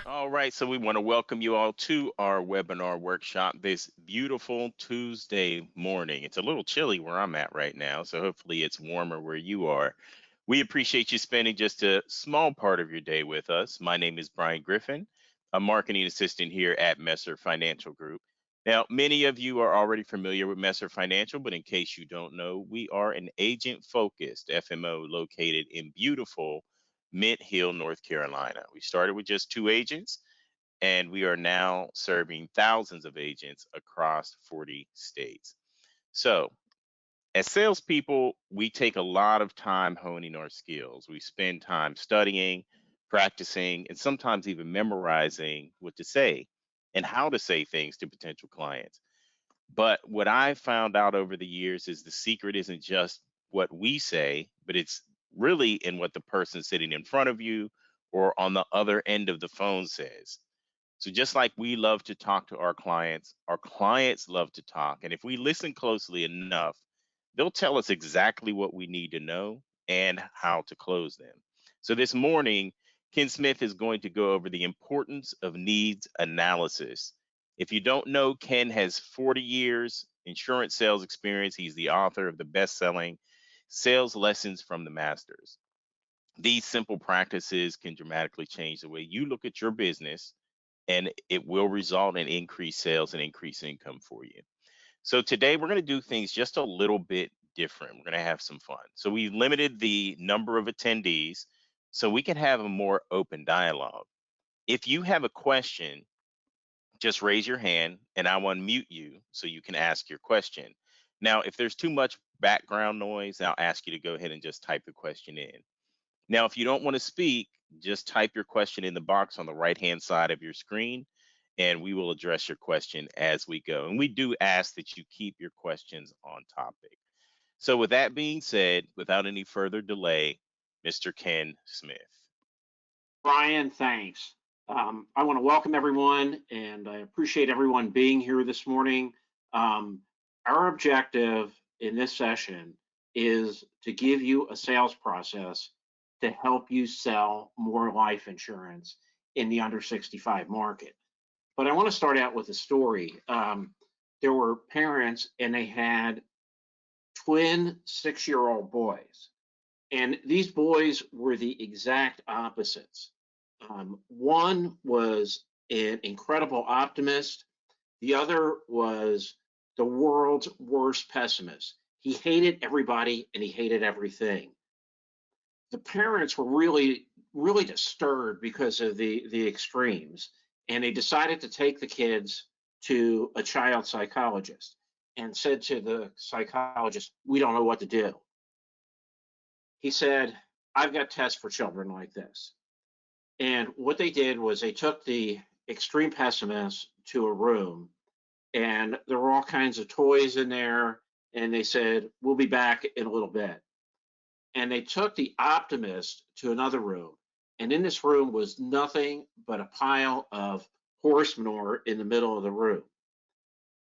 All right, so we want to welcome you all to our webinar workshop this beautiful Tuesday morning. It's a little chilly where I'm at right now, so hopefully it's warmer where you are. We appreciate you spending just a small part of your day with us. My name is Brian Griffin, a marketing assistant here at Messer Financial Group. Now, many of you are already familiar with Messer Financial, but in case you don't know, we are an agent focused FMO located in beautiful Mint Hill, North Carolina. We started with just two agents, and we are now serving thousands of agents across 40 states. So, as salespeople, we take a lot of time honing our skills. We spend time studying, practicing, and sometimes even memorizing what to say and how to say things to potential clients. But what I found out over the years is the secret isn't just what we say, but it's really in what the person sitting in front of you or on the other end of the phone says. So just like we love to talk to our clients love to talk. And if we listen closely enough, they'll tell us exactly what we need to know and how to close them. So this morning, Ken Smith is going to go over the importance of needs analysis. If you don't know, Ken has 40 years insurance sales experience. He's the author of the best-selling Sales Lessons from the Masters. These simple practices can dramatically change the way you look at your business, and it will result in increased sales and increased income for you. So today we're going to do things just a little bit different. We're going to have some fun. So we limited the number of attendees so we can have a more open dialogue. If you have a question, just raise your hand and I will unmute you so you can ask your question. Now, if there's too much background noise, I'll ask you to go ahead and just type the question in. Now, if you don't want to speak, just type your question in the box on the right-hand side of your screen, and we will address your question as we go. And we do ask that you keep your questions on topic. So with that being said, without any further delay, Mr. Ken Smith. Brian, thanks. I want to welcome everyone, and I appreciate everyone being here this morning. Our objective in this session is to give you a sales process to help you sell more life insurance in the under 65 market. But I want to start out with a story. There were parents, and they had twin 6-year-old boys. And these boys were the exact opposites. One was an incredible optimist. The other was the world's worst pessimist. He hated everybody and he hated everything. The parents were really disturbed because of the extremes, and they decided to take the kids to a child psychologist and said to the psychologist, "We don't know what to do." He said, "I've got tests for children like this." And what they did was they took the extreme pessimist to a room, and there were all kinds of toys in there. And they said, "We'll be back in a little bit." And they took the optimist to another room. And in this room was nothing but a pile of horse manure in the middle of the room.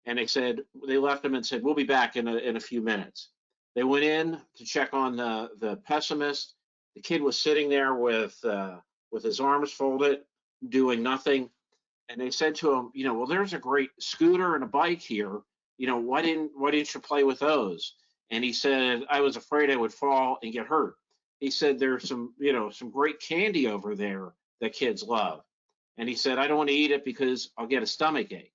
And they left him and said, "We'll be back in a few minutes." They went in to check on the pessimist. The kid was sitting there with his arms folded, doing nothing. And they said to him, "Well, there's a great scooter and a bike here. Why didn't you play with those?" And he said, "I was afraid I would fall and get hurt." He said, "There's some great candy over there that kids love." And he said, "I don't want to eat it because I'll get a stomach ache."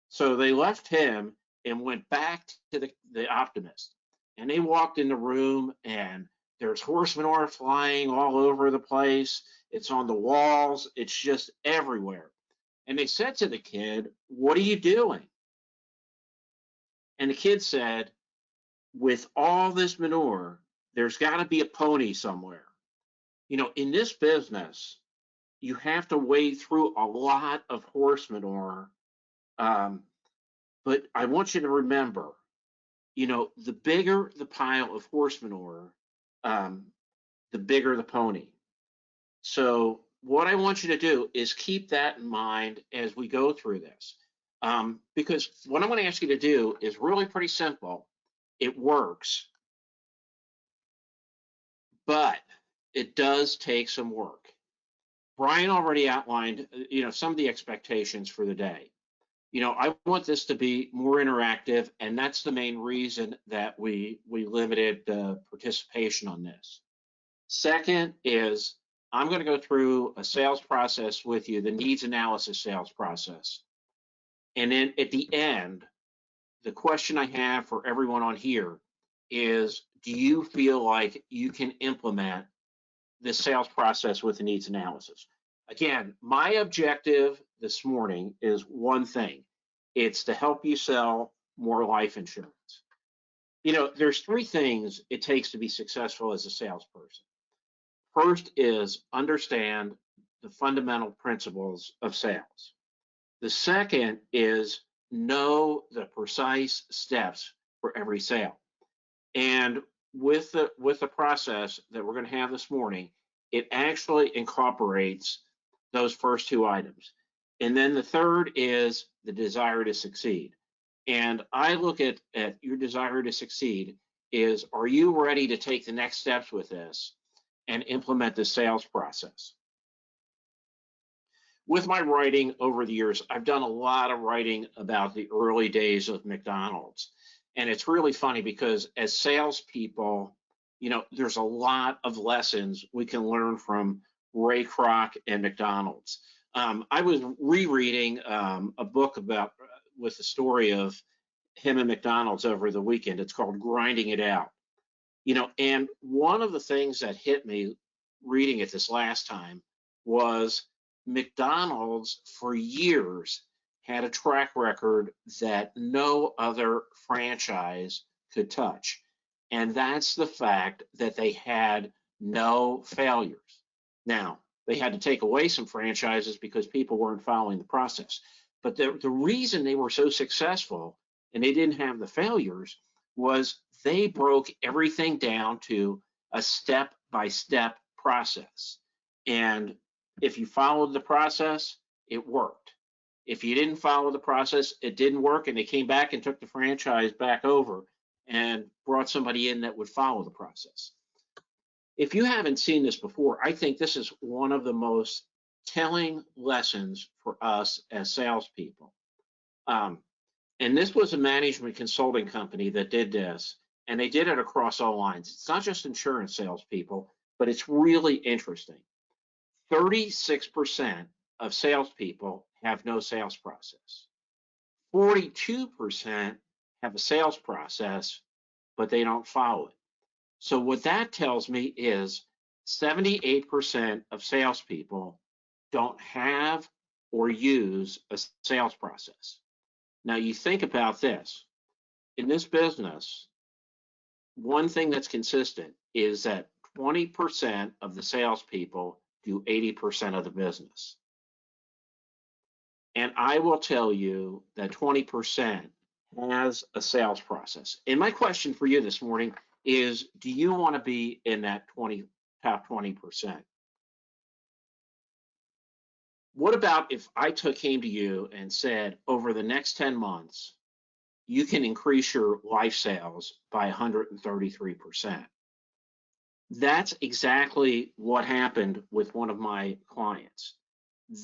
So they left him and went back to the optimist. And they walked in the room, and there's horse manure flying all over the place. It's on the walls. It's just everywhere. And they said to the kid, "What are you doing?" And the kid said, "With all this manure, there's got to be a pony somewhere. In this business, you have to wade through a lot of horse manure. But I want you to remember, the bigger the pile of horse manure, the bigger the pony. So what I want you to do is keep that in mind as we go through this. Because what I'm going to ask you to do is really pretty simple. It works, but it does take some work. Brian already outlined, some of the expectations for the day. I want this to be more interactive, and that's the main reason that we limited the participation on this. Second is I'm going to go through a sales process with you, the needs analysis sales process. And then at the end, the question I have for everyone on here is, do you feel like you can implement this sales process with the needs analysis? Again, my objective this morning is one thing. It's to help you sell more life insurance. There's three things it takes to be successful as a salesperson. First is understand the fundamental principles of sales. The second is know the precise steps for every sale. And with the process that we're going to have this morning, it actually incorporates those first two items. And then the third is the desire to succeed. And I look at your desire to succeed is, are you ready to take the next steps with this and implement the sales process? With my writing over the years, I've done a lot of writing about the early days of McDonald's. And it's really funny because as salespeople, there's a lot of lessons we can learn from Ray Kroc and McDonald's. I was rereading a book with the story of him and McDonald's over the weekend. It's called Grinding It Out. And one of the things that hit me reading it this last time was McDonald's for years had a track record that no other franchise could touch. And that's the fact that they had no failures. Now, they had to take away some franchises because people weren't following the process. But the reason they were so successful and they didn't have the failures was they broke everything down to a step-by-step process. And if you followed the process, it worked. If you didn't follow the process, it didn't work, and they came back and took the franchise back over and brought somebody in that would follow the process. If you haven't seen this before, I think this is one of the most telling lessons for us as salespeople. And this was a management consulting company that did this, and they did it across all lines. It's not just insurance salespeople, but it's really interesting. 36% of salespeople have no sales process. 42% have a sales process, but they don't follow it. So what that tells me is 78% of salespeople don't have or use a sales process. Now you think about this. In this business, one thing that's consistent is that 20% of the salespeople do 80% of the business. And I will tell you that 20% has a sales process. And my question for you this morning is, do you want to be in that top 20%? What about if I came to you and said, over the next 10 months, you can increase your life sales by 133%? That's exactly what happened with one of my clients.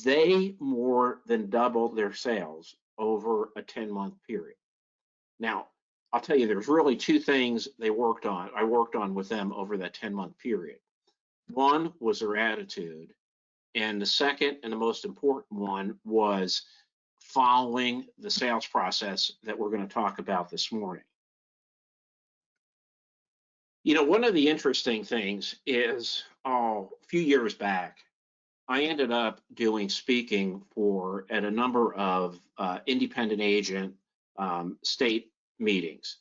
They more than doubled their sales over a 10-month period. Now, I'll tell you, there's really two things I worked on with them over that 10-month period. One was their attitude, and the second and the most important one was following the sales process that we're going to talk about this morning. One of the interesting things is, a few years back, I ended up doing speaking at a number of independent agent state meetings.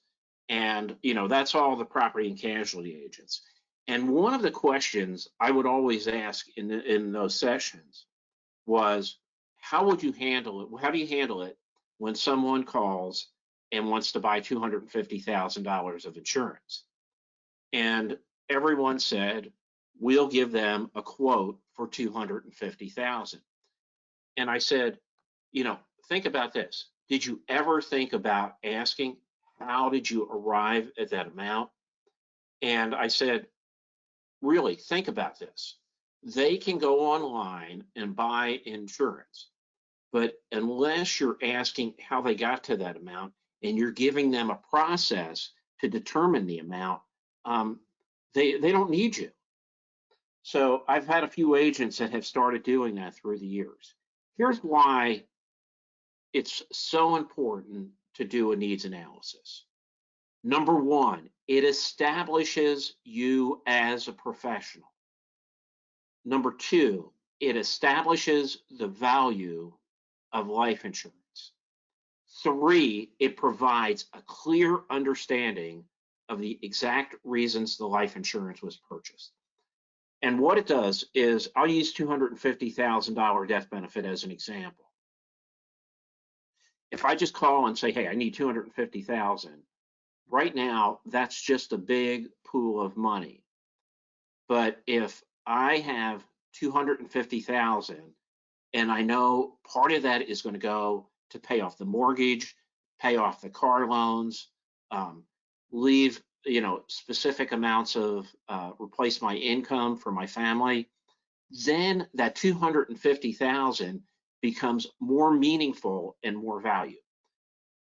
And, that's all the property and casualty agents. And one of the questions I would always ask in those sessions was, how would you handle it? How do you handle it when someone calls and wants to buy $250,000 of insurance? And everyone said, we'll give them a quote for $250,000. And I said, think about this. Did you ever think about asking, how did you arrive at that amount? And I said, really, think about this. they can go online and buy insurance. But unless you're asking how they got to that amount and you're giving them a process to determine the amount, um, they don't need you. So I've had a few agents that have started doing that through the years. Here's why it's so important to do a needs analysis. Number one, it establishes you as a professional. Number two, it establishes the value of life insurance. Three, it provides a clear understanding of the exact reasons the life insurance was purchased. And what it does is, I'll use $250,000 death benefit as an example. If I just call and say, hey, I need 250,000, right now, that's just a big pool of money. But if I have 250,000 and I know part of that is going to go to pay off the mortgage, pay off the car loans, leave specific amounts of replace my income for my family, then that 250,000 becomes more meaningful and more value.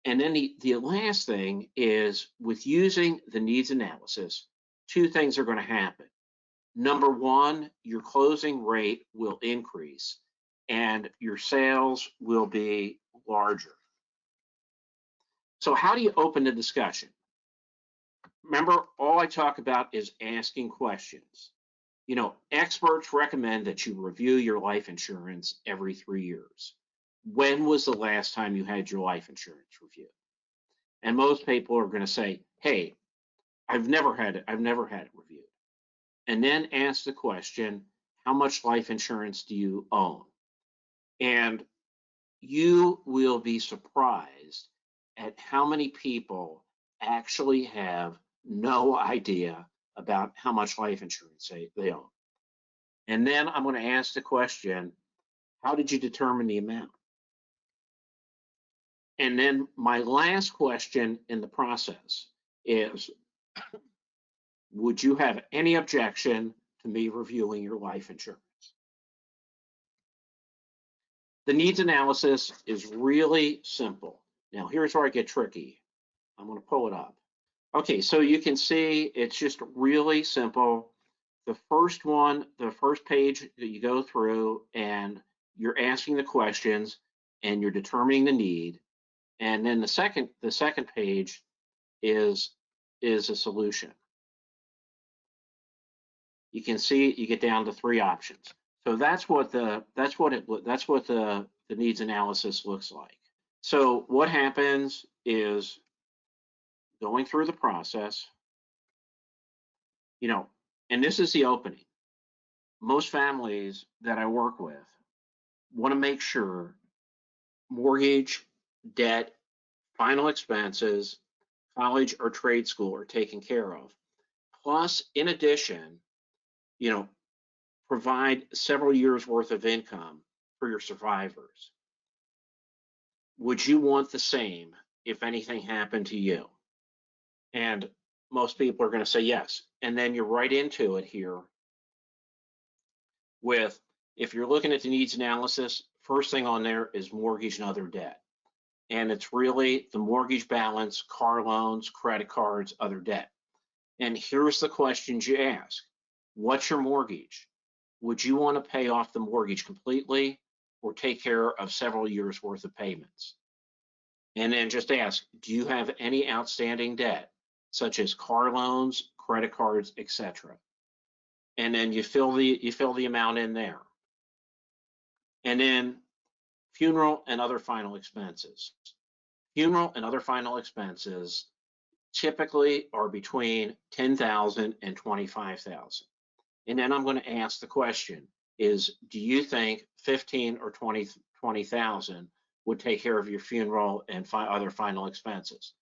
And then the last thing is, with using the needs analysis, two things are going to happen. Number one, your closing rate will increase and your sales will be larger. So how do you open the discussion? Remember, all I talk about is asking questions. Experts recommend that you review your life insurance every 3 years. When was the last time you had your life insurance review? And most people are going to say, hey, I've never had it reviewed. And then ask the question, how much life insurance do you own? And you will be surprised at how many people actually have no idea about how much life insurance they own. And then I'm going to ask the question, how did you determine the amount? And then my last question in the process is, would you have any objection to me reviewing your life insurance? The needs analysis is really simple. Now, here's where I get tricky. I'm going to pull it up. Okay, so you can see it's just really simple. The first page that you go through, and you're asking the questions and you're determining the need. And then the second page is a solution. You can see you get down to 3 options. So that's what the needs analysis looks like. So what happens is, going through the process, and this is the opening. Most families that I work with want to make sure mortgage, debt, final expenses, college or trade school are taken care of. Plus, in addition, provide several years worth of income for your survivors. Would you want the same if anything happened to you? And most people are going to say yes. And then you're right into it here with, if you're looking at the needs analysis, first thing on there is mortgage and other debt. And it's really the mortgage balance, car loans, credit cards, other debt. And here's the questions you ask. What's your mortgage? Would you want to pay off the mortgage completely or take care of several years worth of payments? And then just ask, do you have any outstanding debt, such as car loans, credit cards, etc.? And then you fill the amount in there. And then funeral and other final expenses. Funeral and other final expenses typically are between $10,000 and $25,000. And then I'm going to ask the question is, do you think 15 or 20,000 would take care of your funeral and other final expenses?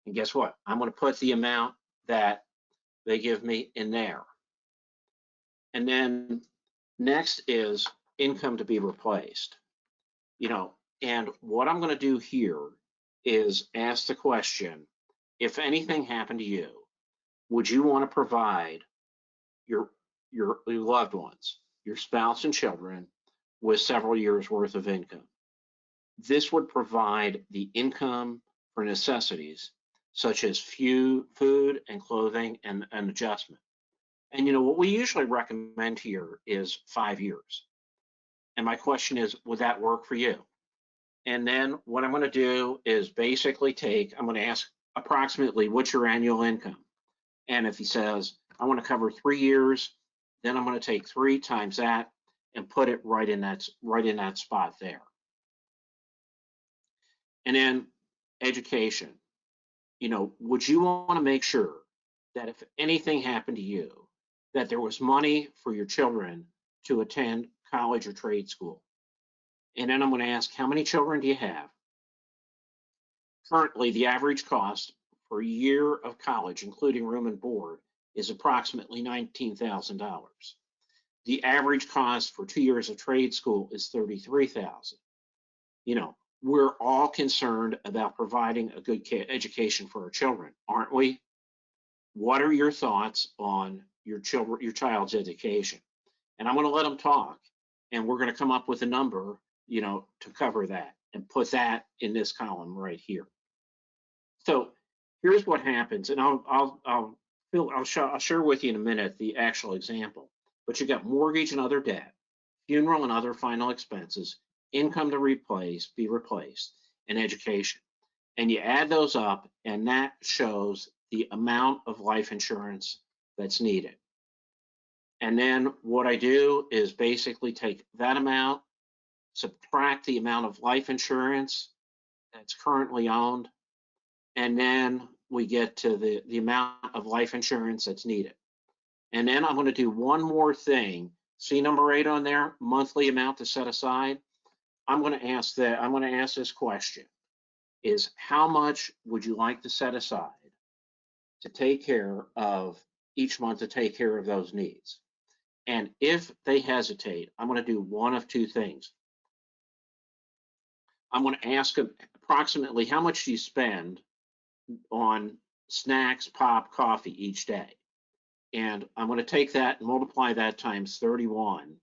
And guess what? I'm going to put the amount that they give me in there. And then next is income to be replaced. And what I'm going to do here is ask the question, if anything happened to you, would you want to provide your loved ones, your spouse and children with several years worth of income. This would provide the income for necessities such as food and clothing and an adjustment. And what we usually recommend here is 5 years. And my question is, would that work for you? And then what I'm going to do is basically I'm going to ask approximately what's your annual income. And if he says, I want to cover 3 years, then I'm going to take 3 times that and put it right in that spot there. And then education. Would you want to make sure that if anything happened to you, that there was money for your children to attend college or trade school? And then I'm going to ask, how many children do you have? Currently, the average cost for a year of college, including room and board, is approximately $19,000. The average cost for 2 years of trade school is $33,000. We're all concerned about providing a good education for our children, aren't we? What are your thoughts on your child's education? And I'm going to let them talk, and we're going to come up with a number, to cover that and put that in this column right here. So here's what happens, and I'll share with you in a minute the actual example. But you got mortgage and other debt, funeral and other final expenses, income to be replaced, and education. And you add those up, and that shows the amount of life insurance that's needed. And then what I do is basically take that amount, subtract the amount of life insurance that's currently owned, and then we get to the amount of life insurance that's needed. And then I'm going to do one more thing. See number 8 on there, monthly amount to set aside. I'm going to ask this question, is how much would you like to set aside to take care of each month, to take care of those needs? And if they hesitate, I'm going to do one of 2 things. I'm going to ask them approximately how much do you spend on snacks, pop, coffee each day? And I'm going to take that and multiply that times 31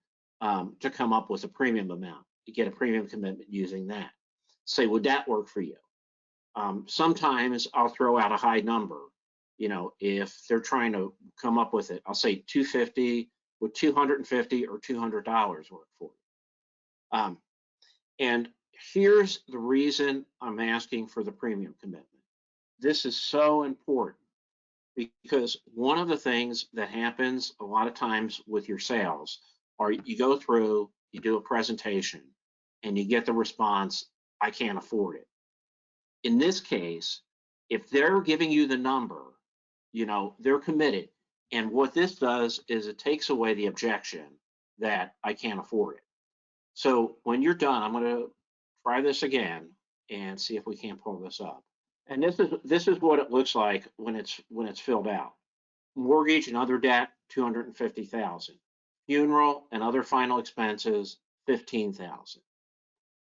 to come up with a premium amount, to get a premium commitment using that. Say, would that work for you? Sometimes I'll throw out a high number. If they're trying to come up with it, I'll say 250, would 250 or $200 work for you? And here's the reason I'm asking for the premium commitment. This is so important because one of the things that happens a lot of times with your sales are you go through, you do a presentation, and you get the response, I can't afford it. In this case, if they're giving you the number, they're committed. And what this does is it takes away the objection that I can't afford it. So when you're done, I'm going to try this again and see if we can't pull this up. And this is what it looks like when it's filled out. Mortgage and other debt, $250,000. Funeral and other final expenses, $15,000.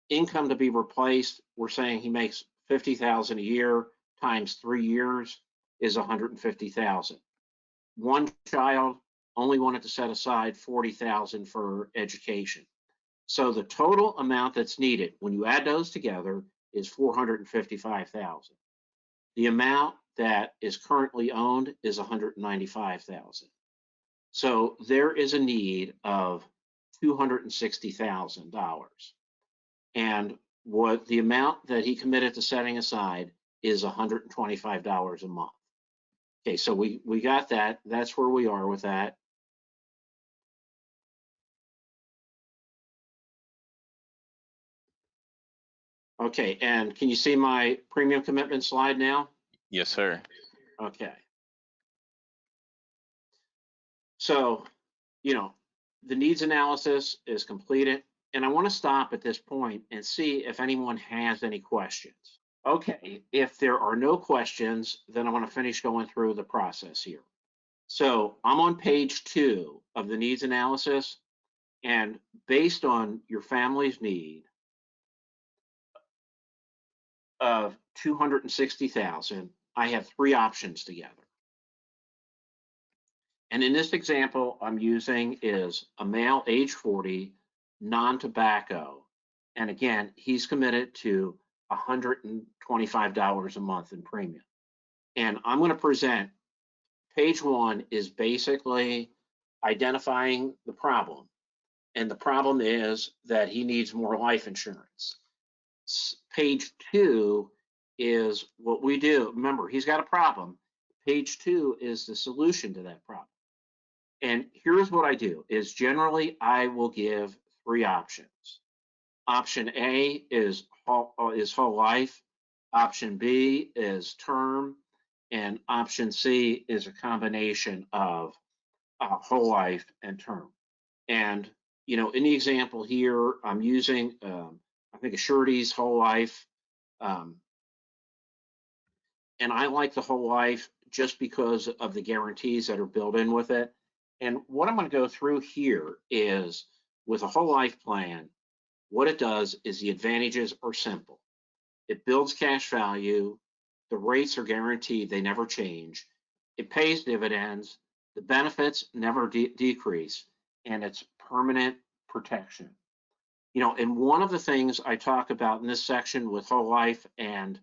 Income to be replaced, we're saying he makes $50,000 a year times 3 years is $150,000. One child only wanted to set aside $40,000 for education. So the total amount that's needed when you add those together is $455,000. The amount that is currently owned is $195,000. So there is a need of $260,000. And what the amount that he committed to setting aside is $125 a month. Okay, so we got that. That's where we are with that. Okay, and can you see my premium commitment slide now? Yes, sir. Okay. So, the needs analysis is completed, and I want to stop at this point and see if anyone has any questions. Okay, if there are no questions, then I want to finish going through the process here. So I'm on page 2 of the needs analysis, and based on your family's need of $260,000, I have 3 options together. And in this example I'm using is a male age 40, non-tobacco. And again, he's committed to $125 a month in premium. And I'm going to present page one is basically identifying the problem. And the problem is that he needs more life insurance. Page two is what we do. Remember, he's got a problem. Page two is the solution to that problem. And here's what I do is generally I will give three options. Option A is whole life. Option B is term. And option C is a combination of whole life and term. And, you know, in the example here, I'm using, I think, a Surety's whole life. And I like the whole life just because of the guarantees that are built in with it. And what I'm going to go through here is with a whole life plan, what it does is the advantages are simple. It builds cash value. The rates are guaranteed. They never change. It pays dividends. The benefits never decrease. And it's permanent protection. You know, and one of the things I talk about in this section with whole life and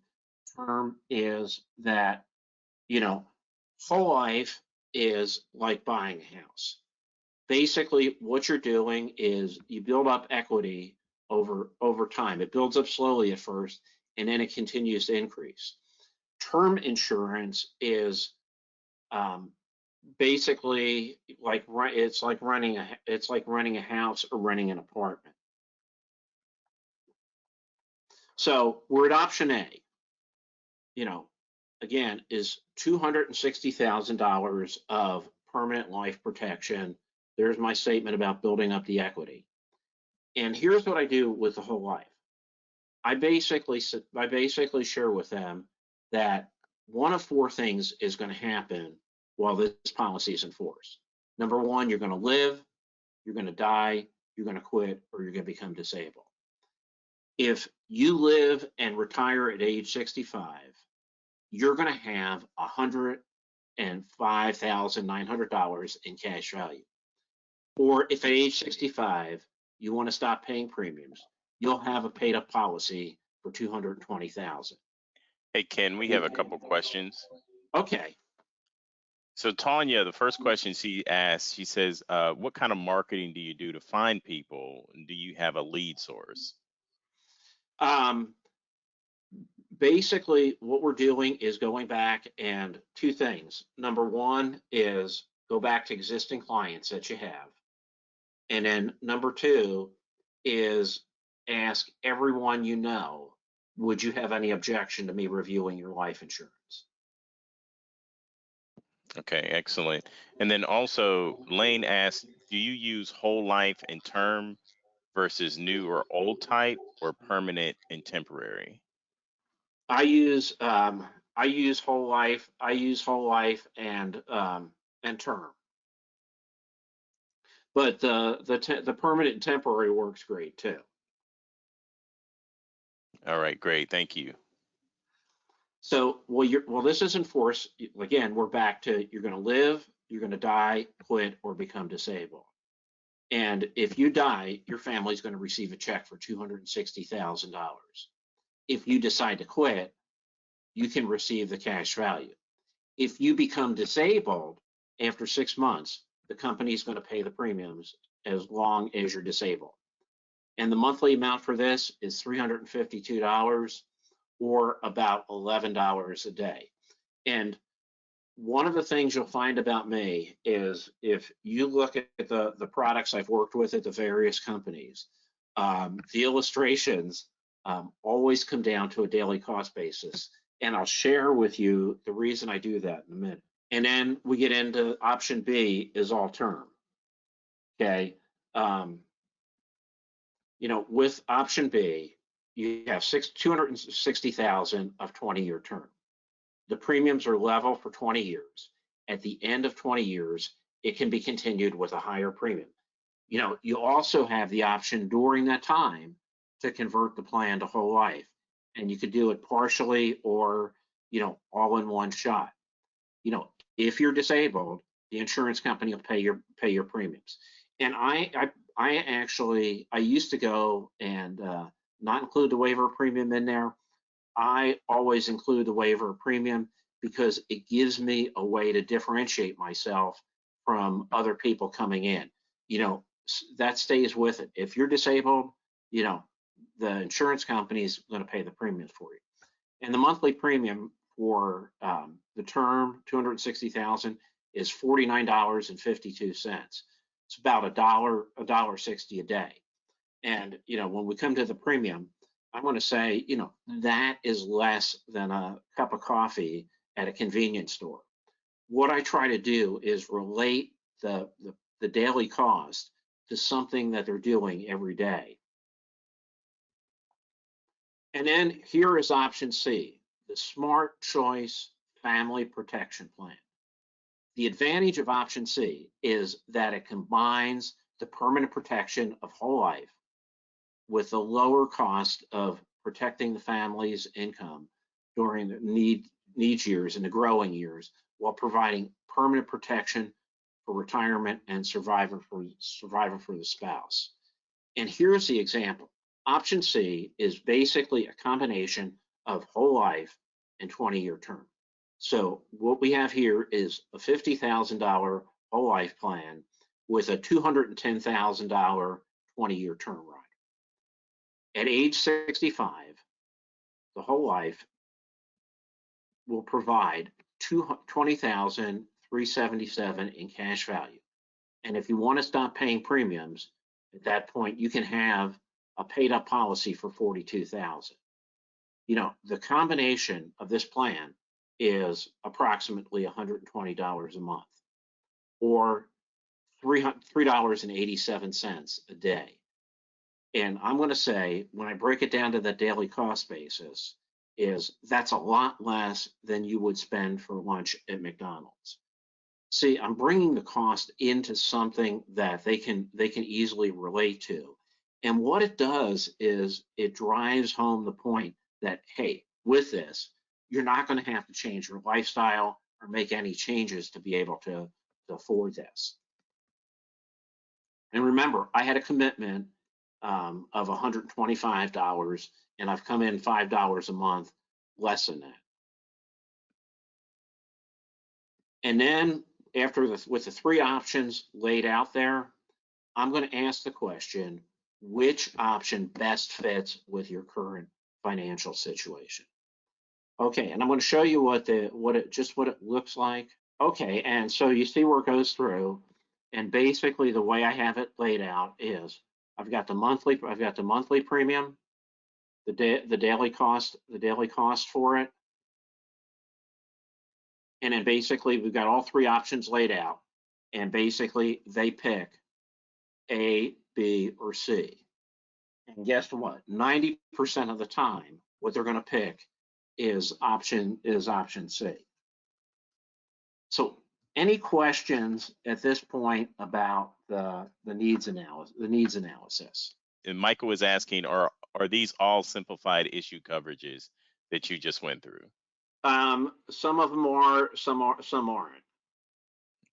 term is that, you know, whole life is like buying a house. Basically, what you're doing is you build up equity over time. It builds up slowly at first, and then it continues to increase. Term insurance is basically like it's like renting a house or renting an apartment. So we're at option A. You know, again, is $260,000 of permanent life protection. There's my statement about building up the equity. And here's what I do with the whole life. I basically share with them that one of four things is going to happen while this policy is in force. Number one, you're going to live, you're going to die, you're going to quit, or you're going to become disabled. If you live and retire at age 65, you're going to have $105,900 in cash value. Or if at age 65, you want to stop paying premiums, you'll have a paid up policy for $220,000. Hey, Ken, we have a couple questions. Okay. So Tanya, the first question she asked, she says, what kind of marketing do you do to find people? Do you have a lead source? Basically, what we're doing is going back and two things. Number one is go back to existing clients that you have. And then number two is ask everyone you know, would you have any objection to me reviewing your life insurance? Okay, excellent. And then also Lane asked, do you use whole life and term versus new or old type or permanent and temporary? I use whole life. I use whole life and term. But the permanent and temporary works great too. All right, great. Thank you. So, this is in force. Again, we're back to you're going to live, you're going to die, quit, or become disabled. And if you die, your family's going to receive a check for $260,000. If you decide to quit, you can receive the cash value. If you become disabled after 6 months, the company is going to pay the premiums as long as you're disabled. And the monthly amount for this is $352 or about $11 a day. And one of the things you'll find about me is if you look at the products I've worked with at the various companies, the illustrations always come down to a daily cost basis. And I'll share with you the reason I do that in a minute. And then we get into option B is all term. Okay. You know, with option B, you have 260,000 of 20-year term. The premiums are level for 20 years. At the end of 20 years, it can be continued with a higher premium. You know, you also have the option during that time to convert the plan to whole life. And you could do it partially or, you know, all in one shot. You know, if you're disabled, the insurance company will pay your premiums. And I used to go and not include the waiver of premium in there. I always include the waiver of premium because it gives me a way to differentiate myself from other people coming in. You know, that stays with it. If you're disabled, you know, the insurance company is going to pay the premiums for you. And the monthly premium for the term 260,000 is $49.52. It's about $1.60 a day. And you know, when we come to the premium, I'm going to say, you know, that is less than a cup of coffee at a convenience store. What I try to do is relate the daily cost to something that they're doing every day. And then here is option C, the Smart Choice Family Protection Plan. The advantage of option C is that it combines the permanent protection of whole life with the lower cost of protecting the family's income during the needs years and the growing years, while providing permanent protection for retirement and survival for the spouse. And here's the example. Option C is basically a combination of whole life and 20-year term. So what we have here is a $50,000 whole life plan with a $210,000 20-year term rider. At age 65, the whole life will provide $20,377 in cash value. And if you want to stop paying premiums, at that point, you can have a paid up policy for $42,000. You know, the combination of this plan is approximately $120 a month, or $3.87 a day. And I'm going to say, when I break it down to the daily cost basis, is that's a lot less than you would spend for lunch at McDonald's. See, I'm bringing the cost into something that they can easily relate to. And what it does is it drives home the point that, hey, with this, you're not going to have to change your lifestyle or make any changes to be able to afford this. And remember, I had a commitment of $125, and I've come in $5 a month less than that. And then with the three options laid out there, I'm going to ask the question, which option best fits with your current financial situation? Okay, and I'm going to show you what it looks like. Okay, and so you see where it goes through, and basically the way I have it laid out is I've got the monthly premium, the daily cost for it, and then basically we've got all three options laid out, and basically they pick A, B, or C. And guess what? 90% of the time, what they're going to pick is option C. So, any questions at this point about the needs analysis? And Michael was asking, are these all simplified issue coverages that you just went through? Some of them are, some aren't.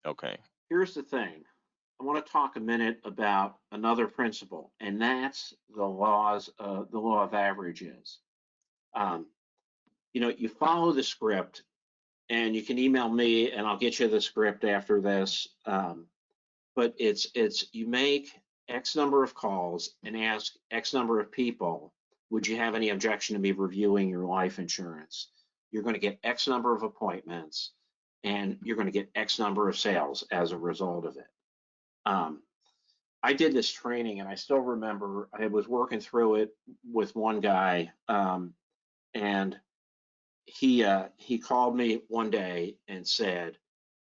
Okay. Here's the thing. I want to talk a minute about another principle, and that's the law of averages. You know, you follow the script, and you can email me, and I'll get you the script after this. But it's you make X number of calls and ask X number of people, would you have any objection to me reviewing your life insurance? You're going to get X number of appointments, and you're going to get X number of sales as a result of it. I did this training, and I still remember I was working through it with one guy, and he called me one day and said,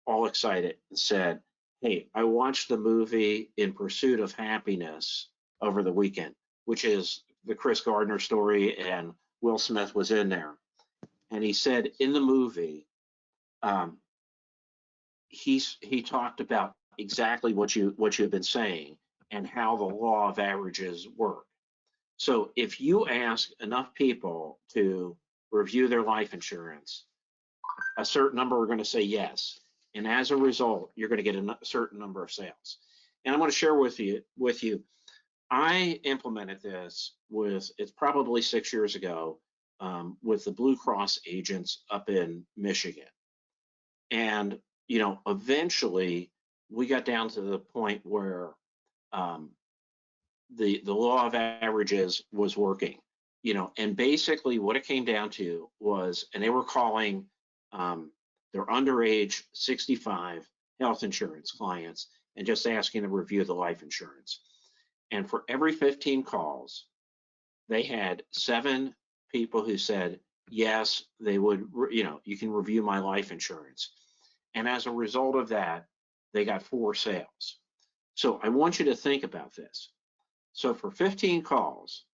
all excited, and said, "Hey, I watched the movie In Pursuit of Happiness over the weekend," which is the Chris Gardner story, and Will Smith was in there. And he said in the movie, he talked about exactly what you have been saying and how the law of averages work. So if you ask enough people to review their life insurance, a certain number are going to say yes. And as a result, you're going to get a certain number of sales. And I'm going to share with you, I implemented this it's probably 6 years ago, with the Blue Cross agents up in Michigan. And, eventually we got down to the point where um, the law of averages was working, and basically what it came down to was, and they were calling their underage 65 health insurance clients and just asking to review the life insurance. And for every 15 calls, they had 7 people who said, yes, they would, you can review my life insurance. And as a result of that, they got 4 sales. So I want you to think about this. So for 15 calls,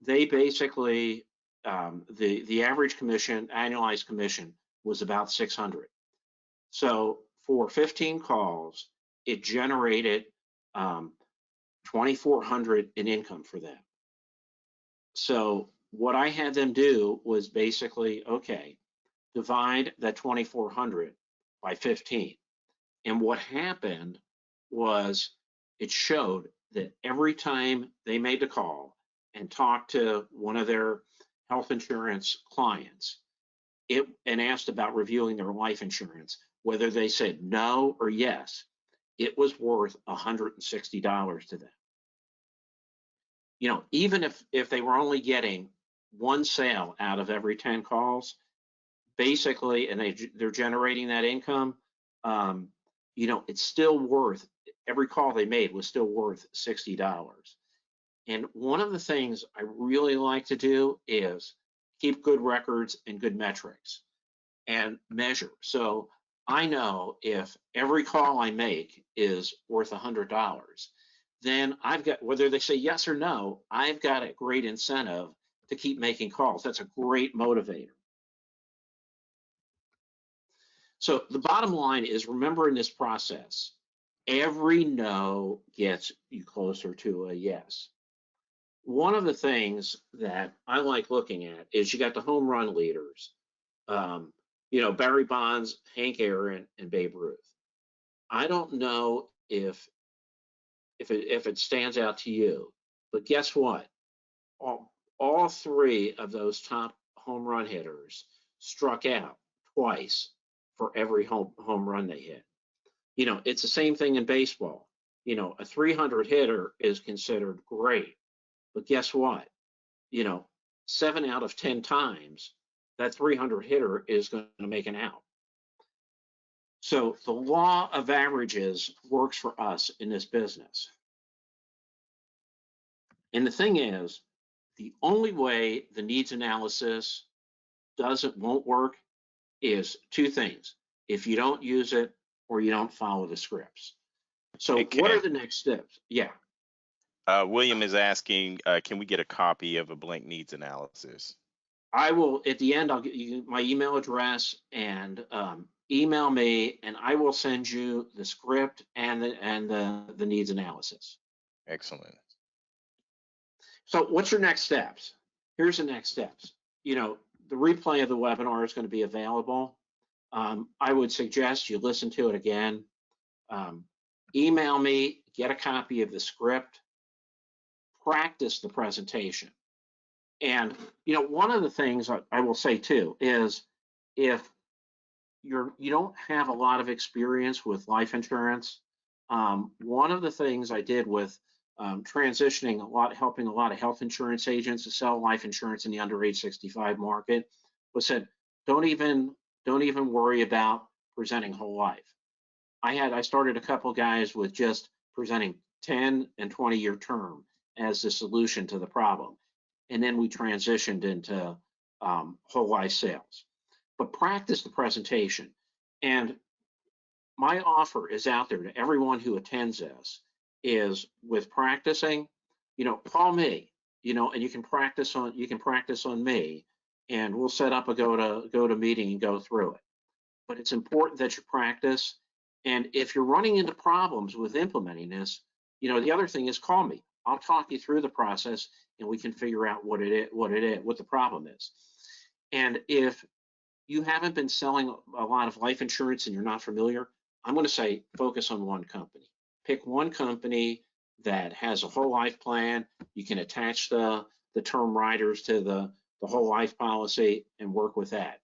they basically, the average commission, annualized commission, was about 600. So for 15 calls, it generated 2,400 in income for them. So what I had them do was basically, okay, divide that 2,400 by 15. And what happened was it showed that every time they made the call and talked to one of their health insurance clients and asked about reviewing their life insurance, whether they said no or yes, it was worth $160 to them. Even if they were only getting 1 sale out of every 10 calls, basically, and they're generating that income, it's still worth, every call they made was still worth $60. And one of the things I really like to do is keep good records and good metrics and measure. So I know if every call I make is worth $100, then I've got, whether they say yes or no, I've got a great incentive to keep making calls. That's a great motivator. So the bottom line is, remember, in this process, every no gets you closer to a yes. One of the things that I like looking at is you got the home run leaders, Barry Bonds, Hank Aaron, and Babe Ruth. I don't know if it stands out to you, but guess what? All 3 of those top home run hitters struck out twice for every home run they hit. It's the same thing in baseball. A 300 hitter is considered great, but guess what? 7 out of 10 times that 300 hitter is going to make an out. So the law of averages works for us in this business. And the thing is, the only way the needs analysis won't work is 2 things: if you don't use it or you don't follow the scripts. So Hey, what are Ken, the next steps? Yeah, William is asking, can we get a copy of a blank needs analysis? I will, at the end, I'll get you my email address, and email me, and I will send you the script and the needs analysis. Excellent. So what's your next steps? Here's the next steps. The replay of the webinar is going to be available. I would suggest you listen to it again. Email me, get a copy of the script, practice the presentation. And, one of the things I will say too is, if you don't have a lot of experience with life insurance, one of the things I did with transitioning helping a lot of health insurance agents to sell life insurance in the under age 65 market, was said, don't even worry about presenting whole life. I started a couple guys with just presenting 10 and 20-year term as the solution to the problem. And then we transitioned into whole life sales. But practice the presentation. And my offer is out there to everyone who attends this, is with practicing, call me, and you can practice on me, and we'll set up a go to meeting and go through it. But it's important that you practice. And if you're running into problems with implementing this, the other thing is, call me. I'll talk you through the process, and we can figure out what the problem is. And if you haven't been selling a lot of life insurance and you're not familiar, I'm going to say focus on one company. Pick one company that has a whole life plan. You can attach the term riders to the whole life policy and work with that.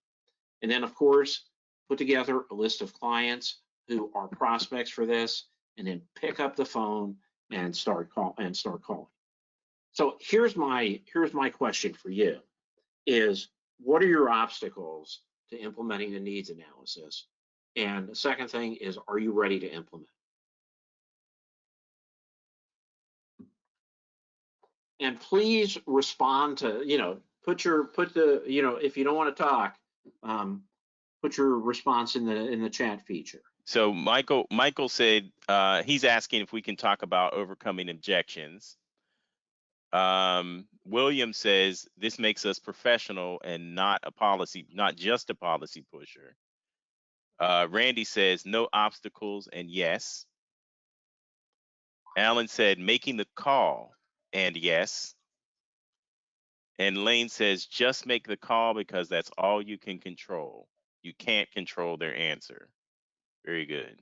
And then, of course, put together a list of clients who are prospects for this, and then pick up the phone and start calling. So here's my question for you: is what are your obstacles to implementing the needs analysis? And the second thing is, are you ready to implement? And please respond to, put the, if you don't want to talk, put your response in the chat feature. So Michael said he's asking if we can talk about overcoming objections. William says this makes us professional and not just a policy pusher. Randy says no obstacles and yes. Alan said making the call and yes. And Lane says just make the call because that's all you can control. You can't control their answer. Very good.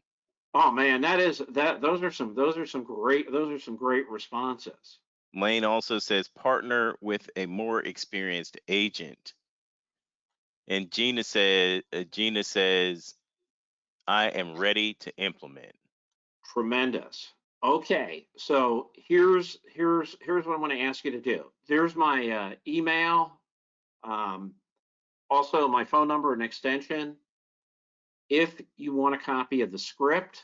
Oh man, those are some great responses. Lane also says partner with a more experienced agent. And Gina says I am ready to implement. Tremendous. Okay, so here's what I'm going to ask you to do. There's my email, also my phone number and extension. If you want a copy of the script,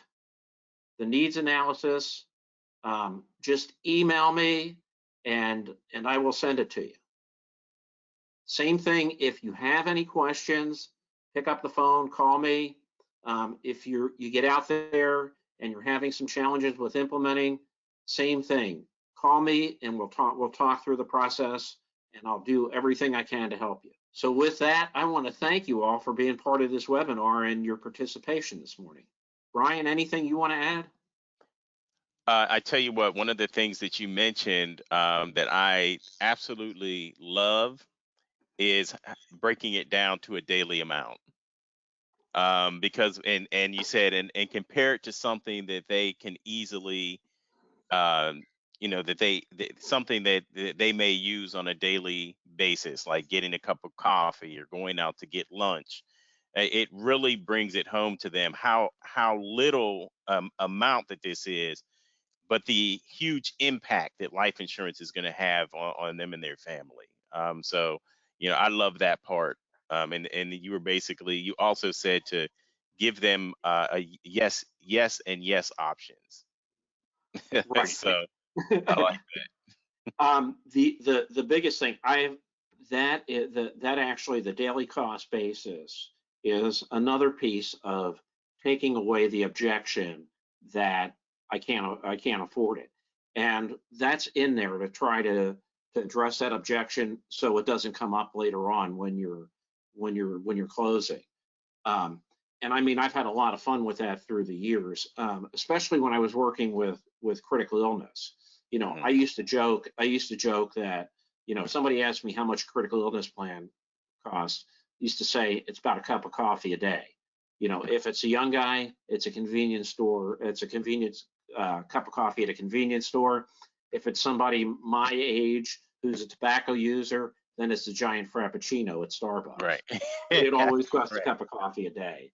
the needs analysis, just email me and I will send it to you. Same thing, if you have any questions, pick up the phone, call me. If you get out there and you're having some challenges with implementing, same thing. Call me and we'll talk through the process, and I'll do everything I can to help you. So with that, I want to thank you all for being part of this webinar and your participation this morning. Brian, anything you want to add? I tell you what, one of the things that you mentioned that I absolutely love is breaking it down to a daily amount. Because and you said and compare it to something that they can easily something that they may use on a daily basis, like getting a cup of coffee or going out to get lunch. It really brings it home to them how little amount that this is, but the huge impact that life insurance is going to have on them and their family. So, I love that part. And you also said to give them a yes, and yes options. Right. So I like The biggest thing that actually the daily cost basis is another piece of taking away the objection that I can't afford it, and that's in there to try to address that objection so it doesn't come up later on when you're closing. Um, and I mean, I've had a lot of fun with that through the years, especially when I was working with critical illness. Mhm. I used to joke that, if somebody asked me how much a critical illness plan costs, I used to say it's about a cup of coffee a day. If it's a young guy, it's a convenience store. It's a convenience cup of coffee at a convenience store. If it's somebody my age who's a tobacco user, then it's a giant frappuccino at Starbucks. Right. But it always costs a Right. cup of coffee a day.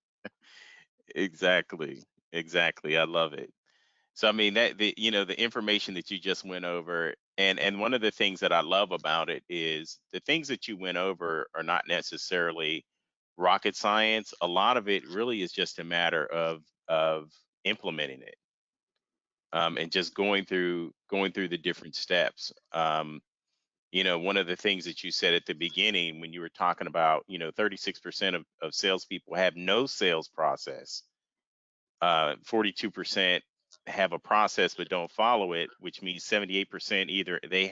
Exactly. Exactly. I love it. So I mean the information that you just went over, and one of the things that I love about it is the things that you went over are not necessarily rocket science. A lot of it really is just a matter of implementing it, and just going through the different steps. One of the things that you said at the beginning when you were talking about 36% of salespeople have no sales process. 42% have a process but don't follow it, which means 78% either they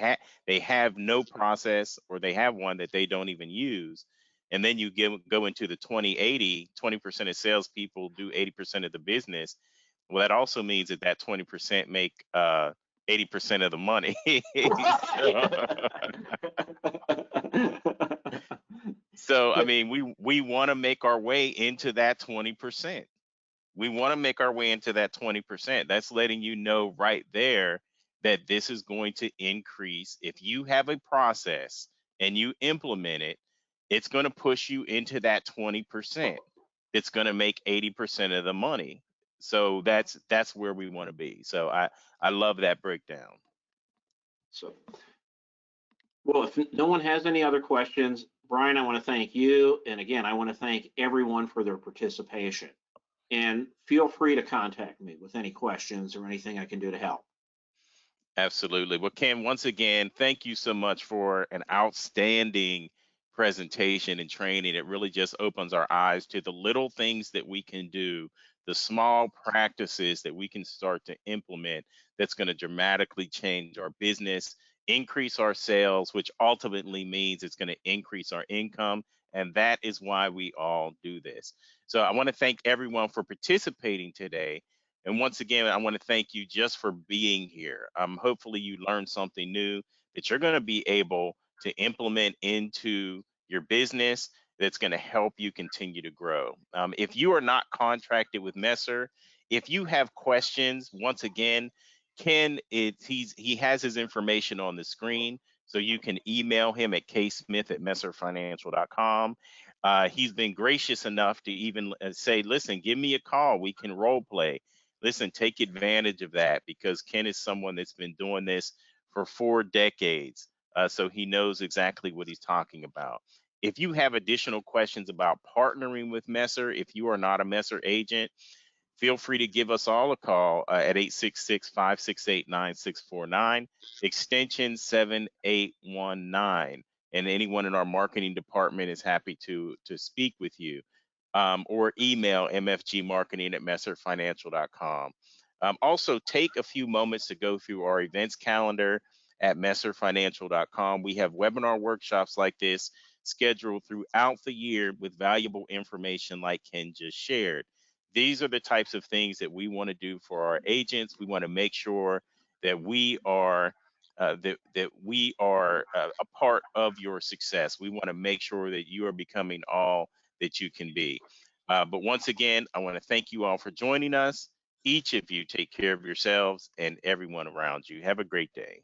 have no process or they have one that they don't even use. And then you go into the 20% of salespeople do 80% of the business. Well, that also means that 20% make 80% of the money. Right. so, So I Yeah. mean, we want to make our way into that 20%. We want to make our way into that 20%. That's letting you know right there that this is going to increase. If you have a process and you implement it, it's going to push you into that 20%. It's going to make 80% of the money. So that's where we want to be. So I love that breakdown. So, well, if no one has any other questions, Brian, I want to thank you. And again, I want to thank everyone for their participation. And feel free to contact me with any questions or anything I can do to help. Absolutely. Well, Ken, once again, thank you so much for an outstanding presentation and training. It really just opens our eyes to the little things that we can do, the small practices that we can start to implement that's going to dramatically change our business, increase our sales, which ultimately means it's going to increase our income. And that is why we all do this. So I want to thank everyone for participating today. And once again, I want to thank you just for being here. Hopefully, you learned something new that you're going to be able to implement into your business that's going to help you continue to grow. If you are not contracted with Messer, if you have questions, once again, Ken, he has his information on the screen, so you can email him at ksmith@messerfinancial.com. He's been gracious enough to even say, listen, give me a call. We can role play. Listen, take advantage of that because Ken is someone that's been doing this for 4 decades. So he knows exactly what he's talking about. If you have additional questions about partnering with Messer, if you are not a Messer agent, feel free to give us all a call at 866-568-9649, extension 7819. And anyone in our marketing department is happy to speak with you. Or email mfgmarketing@messerfinancial.com. Also, take a few moments to go through our events calendar at messerfinancial.com. We have webinar workshops like this scheduled throughout the year with valuable information like Ken just shared. These are the types of things that we want to do for our agents. We want to make sure that we are a part of your success. We want to make sure that you are becoming all that you can be. But once again, I want to thank you all for joining us. Each of you take care of yourselves and everyone around you. Have a great day.